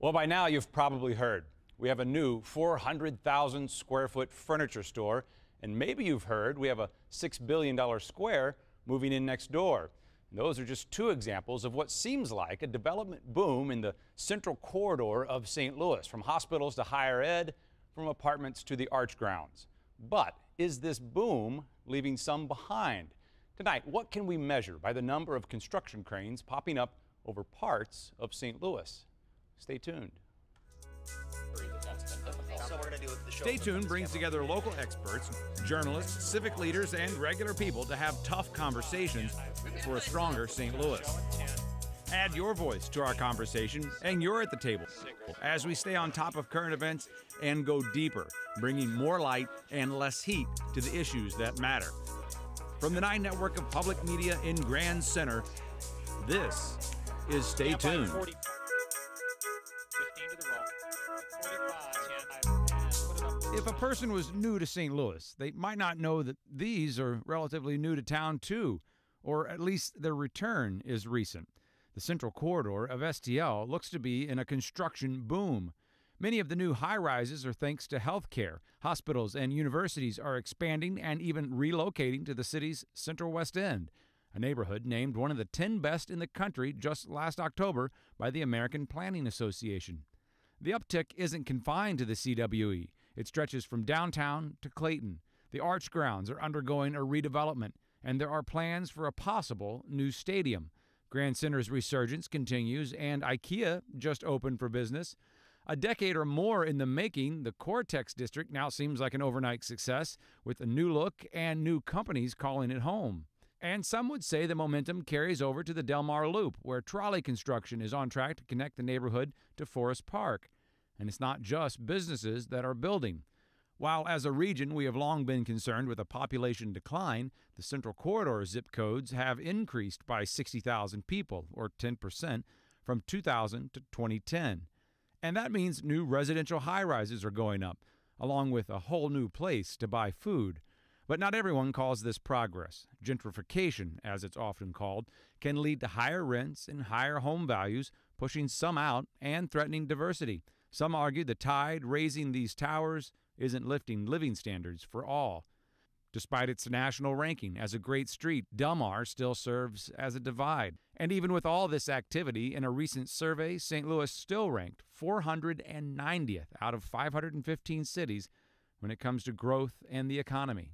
Well, by now you've probably heard we have a new 400,000 square foot furniture store, and maybe you've heard we have a $6 billion square moving in next door. And those are just two examples of what seems like a development boom in the central corridor of St. Louis, from hospitals to higher ed, from apartments to the arch grounds. But is this boom leaving some behind? Tonight, what can we measure by the number of construction cranes popping up over parts of St. Louis? Stay tuned. Stay Tuned brings together local experts, journalists, civic leaders, and regular people to have tough conversations for a stronger St. Louis. Add your voice to our conversation, and you're at the table as we stay on top of current events and go deeper, bringing more light and less heat to the issues that matter. From the 9 network of public media in Grand Center, this is Stay Tuned. If a person was new to St. Louis, they might not know that these are relatively new to town too, or at least their return is recent. The central corridor of STL looks to be in a construction boom. Many of the new high-rises are thanks to healthcare. Hospitals and universities are expanding and even relocating to the city's Central West End, a neighborhood named one of the 10 best in the country just last October by the American Planning Association. The uptick isn't confined to the CWE. It stretches from downtown to Clayton. The arch grounds are undergoing a redevelopment, and there are plans for a possible new stadium. Grand Center's resurgence continues, and IKEA just opened for business. A decade or more in the making, the Cortex district now seems like an overnight success, with a new look and new companies calling it home. And some would say the momentum carries over to the Del Mar Loop, where trolley construction is on track to connect the neighborhood to Forest Park. And it's not just businesses that are building. While as a region we have long been concerned with a population decline, the Central Corridor zip codes have increased by 60,000 people, or 10%, from 2000 to 2010. And that means new residential high-rises are going up, along with a whole new place to buy food. But not everyone calls this progress. Gentrification, as it's often called, can lead to higher rents and higher home values, pushing some out and threatening diversity. Some argue the tide raising these towers isn't lifting living standards for all. Despite its national ranking as a great street, Del Mar still serves as a divide. And even with all this activity, in a recent survey, St. Louis still ranked 490th out of 515 cities when it comes to growth and the economy.